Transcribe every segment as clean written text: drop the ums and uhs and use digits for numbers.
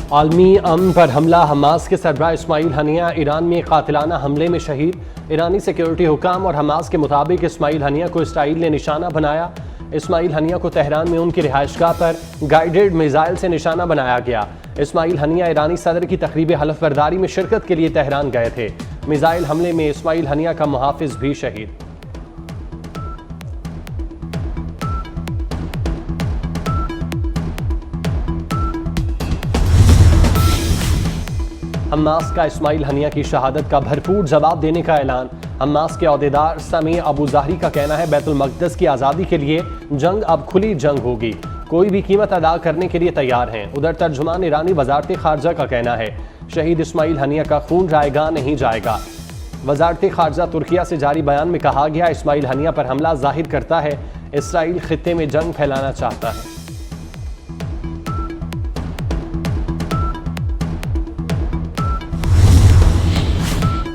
आलमी अमन पर हमला, हमास के सरबराह इस्माइल हनिया ईरान में कातिलाना हमले में शहीद। ईरानी सिक्योरिटी हुकाम और हमास के मुताबिक इस्माइल हनिया को इसराइल ने निशाना बनाया। इस्माइल हनिया को तेहरान में उनकी रिहाइशगाह पर गाइडेड मिसाइल से निशाना बनाया गया। इस्माइल हनिया ईरानी सदर की तकरीब हलफ बर्दारी में शिरकत के लिए तेहरान गए थे। मिसाइल हमले में इस्माइल हनिया का मुहाफिज भी शहीद। हमास का इस्माइल हनिया की शहादत का भरपूर जवाब देने का ऐलान। हमास के अहदेदार समी अबू ज़ाहरी का कहना है, बैतुल मक़दस की आज़ादी के लिए जंग अब खुली जंग होगी, कोई भी कीमत अदा करने के लिए तैयार हैं। उधर तर्जुमान ईरानी वज़ारत ख़ारजा का कहना है, शहीद इस्माइल हनिया का खून जाएगा नहीं जाएगा। वज़ारत ख़ारजा तुर्किया से जारी बयान में कहा गया, इस्माइल हनिया पर हमला जाहिर करता है इसराइल खित्ते में जंग फैलाना चाहता है।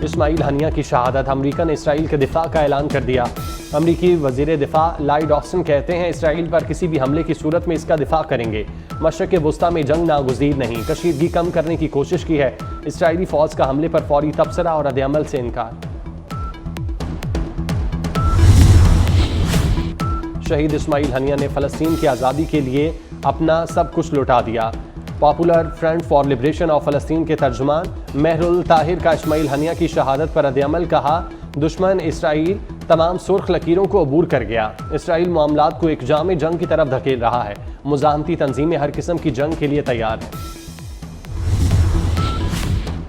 इस्माइल हनिया की शहादत, अमरीका ने इसराइल के दिफा का ऐलान कर दिया। अमरीकी वज़ीर दिफा लॉयड ऑस्टिन कहते हैं, इसराइल पर किसी भी हमले की सूरत में इसका दिफा करेंगे। मशरक़ वुस्ता में जंग नागुज़ीर नहीं, कशीदगी कम करने की कोशिश की है। इसराइली फ़ौज का हमले पर फौरी तबसरा और रद्द-ए-अमल से इनकार। शहीद इस्माइल हनिया ने फ़लस्तीन की आज़ादी के लिए अपना सब कुछ लुटा दिया। Popular front for liberation of फ़लस्तीन के तर्जुमान महरुल ताहिर का इस्माइल हनिया की शहादत पर रद्द-ए-अमल कहा, दुश्मन इसराइल तमाम सुर्ख लकीरों को अबूर कर गया। इसराइल मामलात को एक जामे जंग की तरफ धकेल रहा है। मुज़ाहमती तंजीमें हर किस्म की जंग के लिए तैयार हैं।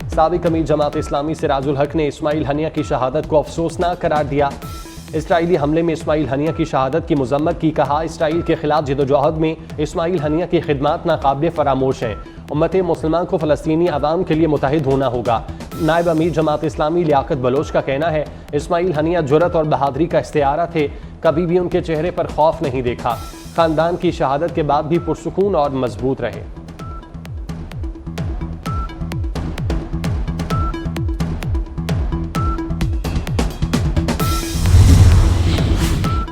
साबिक़ अमीर जमात इस्लामी सिराजुल हक ने इस्माइल हनिया की शहादत को अफसोसनाक करार दिया। इसराइली हमले में इस्माइल हनिया की शहादत की मज़म्मत की, कहा इसराइल के खिलाफ जदोजहद में इस्माइल हनिया की खिदमात नाकाबिल फरामोश हैं। उम्मत मुसलमान को फ़लस्तीनी अवाम के लिए मुत्तहिद होना होगा। नायब अमीर जमात इस्लामी लियाकत बलोच का कहना है, इस्माइल हनिया जुर्रत और बहादुरी का इस्तिआरा थे, कभी भी उनके चेहरे पर खौफ नहीं देखा। ख़ानदान की शहादत के बाद भी पुरसुकून और मजबूत रहे।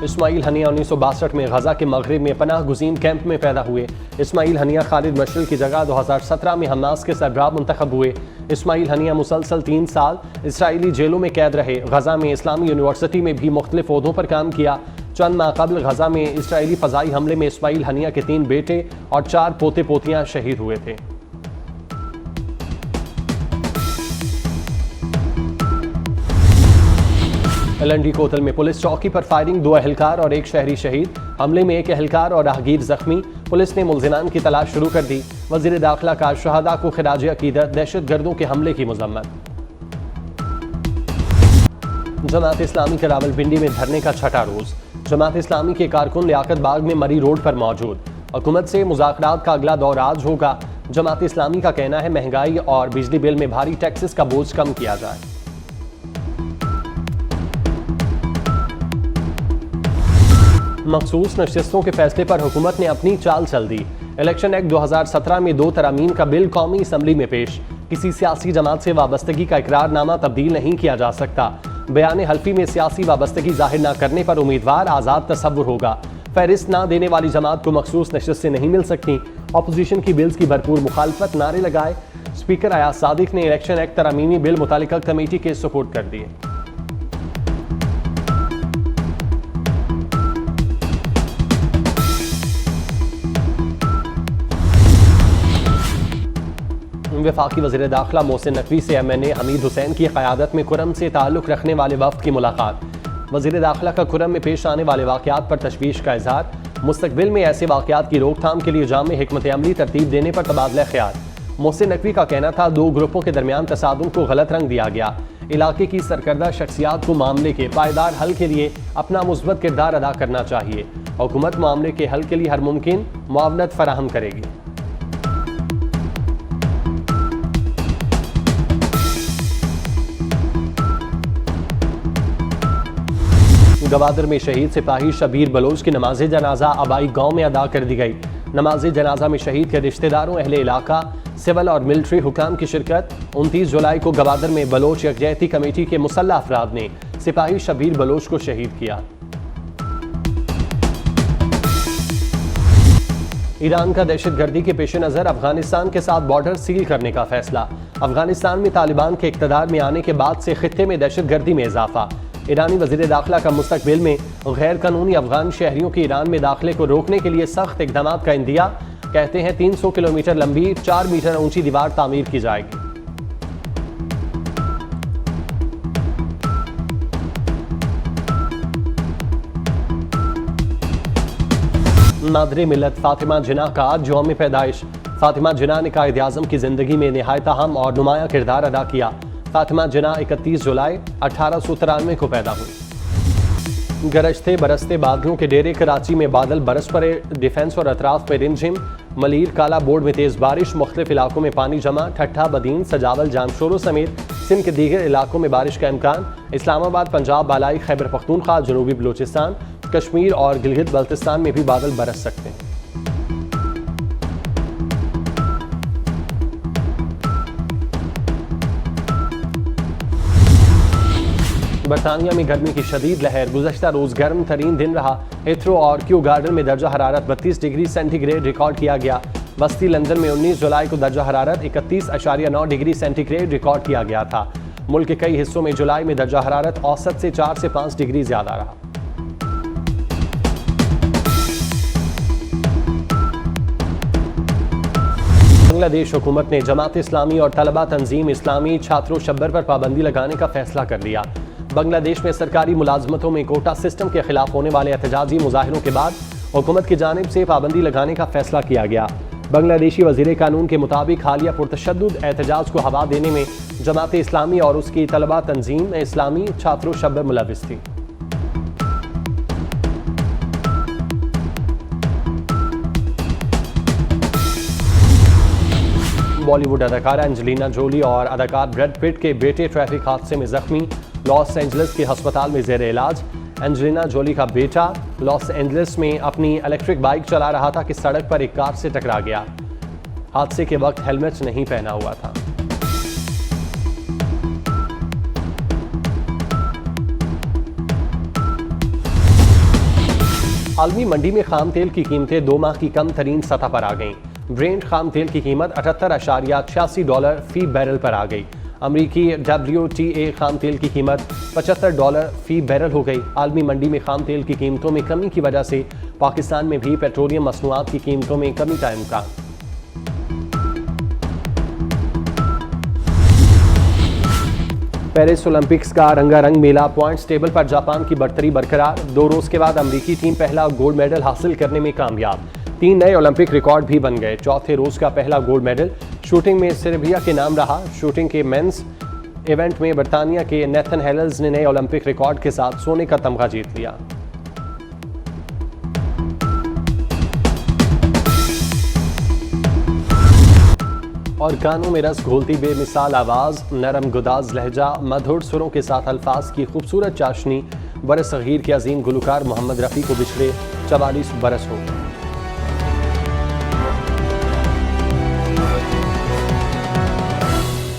इस्माइल हनिया 1962 में गजा के मगरिब में पनाह गुज़ीन कैंप में पैदा हुए। इस्माइल हनिया खालिद मशअल की जगह 2017 में हमास के सरबराह मुंतखब हुए। इस्माइल हनिया मुसलसल 3 साल इसराइली जेलों में कैद रहे। गजा में इस्लामी यूनिवर्सिटी में भी मुख्तलिफ ओहदों पर काम किया। चंद माह कबल गजा में इसराइली फ़ज़ाई हमले में इस्माइल हनिया के 3 बेटे और 4 पोते पोतियाँ शहीद हुए थे। एलएनडी कोतल में पुलिस चौकी पर फायरिंग, 2 अहलकार और 1 शहरी शहीद। हमले में 1 अहलकार और राहगीर जख्मी। पुलिस ने मुल्ज़िमान की तलाश शुरू कर दी। वज़ीर दाखिला का शहादा को खिराज अकीदत, दहशत गर्दों के हमले की मज़म्मत। जमात इस्लामी के रावलपिंडी में धरने का 6ठा रोज़। जमात इस्लामी के कारकुन लियाकत बाग में मरी रोड पर मौजूद। हुकूमत से मुज़ाकरात का अगला दौर आज होगा। जमात इस्लामी का कहना है, महंगाई और बिजली बिल में भारी टैक्सेस का बोझ कम किया जाए। मखसूस नशिस्तों के फैसले पर हुकूमत ने अपनी चाल चल दी। इलेक्शन एक्ट 2017 में 2 तरमीम का बिल कौमी असम्बली में पेश। किसी सियासी जमात से वाबस्तगी का इकरारनामा तब्दील नहीं किया जा सकता। बयान हल्फी में सियासी वाबस्तगी जाहिर न करने पर उम्मीदवार आज़ाद तसव्वुर होगा। फहरिस्त न देने वाली जमात को मखसूस नशिस्तें नहीं मिल सकती। अपोजिशन की बिल्स की भरपूर मुखालफत, नारे लगाए। स्पीकर अयाज सादिक ने इलेक्शन एक्ट तरमीमी बिल मुतालिका कमेटी के सपोर्ट कर दिए। वफाकी वज़ीर दाखिला मोहसिन नकवी से MNA हमीद हुसैन की क़यादत में कुरम से ताल्लुक़ रखने वाले वफ़द की मुलाकात। वज़ीर दाखिला का कुरम में पेश आने वाले वाक़यात पर तशवीश का इज़हार। मुस्तक़बिल में ऐसे वाक़यात की रोकथाम के लिए जामे हिकमत अमली तरतीब देने पर तबादला ख्याल। मोहसिन नकवी का कहना था, 2 ग्रुपों के दरमियान तसादुम को गलत रंग दिया गया। इलाके की सरकर्दा शख्सियात को मामले के पायदार हल के लिए अपना मुस्बत किरदार अदा करना चाहिए। हुकूमत मामले के हल के लिए हर मुमकिन मुआवनत फराहम करेगी। गवादर में शहीद सिपाही शबीर बलोच की नमाज जनाजा आबाई गांव में अदा कर दी गई। नमाज जनाजा में शहीद के रिश्तेदारों, अहले इलाका, सिविल और मिलिट्री हुकाम की शिरकत। 29 जुलाई को गवादर में बलोच यकजहती कमेटी के मुसल्लह अफराद ने सिपाही शबीर बलोच को शहीद किया। ईरान का दहशतगर्दी के पेश नज़र अफगानिस्तान के साथ बॉर्डर सील करने का फैसला। अफगानिस्तान में तालिबान के इक़्तिदार में आने के बाद से खित्ते में दहशतगर्दी में इजाफा। ईरानी वज़ीर दाखिला का मुस्तकबिल में गैर कानूनी अफगान शहरियों के ईरान में दाखिले को रोकने के लिए सख्त इक़दाम का इंदिया। कहते हैं 300 किलोमीटर लंबी 4 मीटर ऊंची दीवार तामीर की जाएगी। नादरे मिल्लत फातिमा जिन्ना का आज यौम पैदाइश। फातिमा जिन्ना ने कायद आज़म की ज़िंदगी में नहायत अहम और नुमाया किरदार अदा किया। फातिमा जिन्ना 31 जुलाई 1893 को पैदा हुई। गरजते बरसते बादलों के डेरे कराची में बादल बरस पड़े। डिफेंस और अतराफ में रिमझिम। मलीर काला बोर्ड में तेज़ बारिश। मुख्तलिफ इलाकों में पानी जमा। ठट्ठा बदीन सजावल जानशोरों समेत सिंध के दीगर इलाकों में बारिश का इम्कान। इस्लामाबाद पंजाब बालाई खैबर पख्तूनख्वा जनूबी बलूचिस्तान कश्मीर और गिलगित बल्तिस्तान में भी बादल बरस सकते हैं। बरतानिया में गर्मी की शदीद लहर। गुज़श्ता रोज गर्म तरीन दिन रहा। हिथ्रो और क्यू गार्डन में दर्जा हरारत 32 डिग्री सेंटीग्रेड रिकॉर्ड किया गया। वस्ती लंदन में 19 जुलाई को दर्जा हरारत 31.9 डिग्री सेंटीग्रेड रिकॉर्ड किया गया था। मुल्क के कई हिस्सों में जुलाई में दर्जा हरारत औसत से 4 से 5 डिग्री ज्यादा रहा। बांग्लादेश हुकूमत ने जमात इस्लामी और तलबा तंजीम इस्लामी छात्रों शब्बर पर पाबंदी लगाने का फैसला कर लिया। बांग्लादेश में सरकारी मुलाजमतों में कोटा सिस्टम के खिलाफ होने वाले एहतजाजी मुजाहिरों के बाद हुकूमत की जानिब से पाबंदी लगाने का फैसला किया गया। बांग्लादेशी वजीर कानून के मुताबिक हालिया पुरतशद्दुद एहतजाज को हवा देने में जमात इस्लामी और उसकी तलबा तंजीम इस्लामी छात्रों शब्बर मुलविस थी। बॉलीवुड अदाकारा एंजेलिना जोली और अदाकार ब्रैड पिट के बेटे ट्रैफिक हादसे में जख्मी। लॉस एंजलिस के अस्पताल में जेर इलाज। एंजेलिना जोली का बेटा लॉस एंजलिस में अपनी इलेक्ट्रिक बाइक चला रहा था कि सड़क पर एक कार से टकरा गया। हादसे के वक्त हेलमेट नहीं पहना हुआ था। आलमी मंडी में खाम तेल की कीमतें 2 माह की कम तरीन सतह पर आ गईं। ब्रेंट खाम तेल की कीमत $78.86 फी बैरल पर आ गई। अमरीकी WTA खाम तेल की कीमत $75 फी बैरल हो गई। आलमी मंडी में खाम तेल की कीमतों में कमी की वजह से पाकिस्तान में भी पेट्रोलियम मसनूआत की कीमतों में कमी का इम्कान। पेरिस ओलंपिक्स का रंगारंग मेला। पॉइंट्स टेबल पर जापान की बढ़तरी बरकरार। 2 रोज के बाद अमरीकी टीम पहला गोल्ड मेडल हासिल करने में कामयाब। 3 नए ओलंपिक रिकॉर्ड भी बन गए। चौथे रोज का पहला गोल्ड मेडल शूटिंग में सर्बिया के नाम रहा। शूटिंग के मेंस इवेंट में बरतानिया के नेथन हेल्स ने नए ओलंपिक रिकॉर्ड के साथ सोने का तमगा जीत लिया। और कानों में रस घोलती बेमिसाल आवाज, नरम गुदाज लहजा, मधुर सुरों के साथ अल्फाज की खूबसूरत चाशनी। बरसगीर के अजीम गुलकार मोहम्मद रफ़ी को बिछड़े 44 बरस हो गए।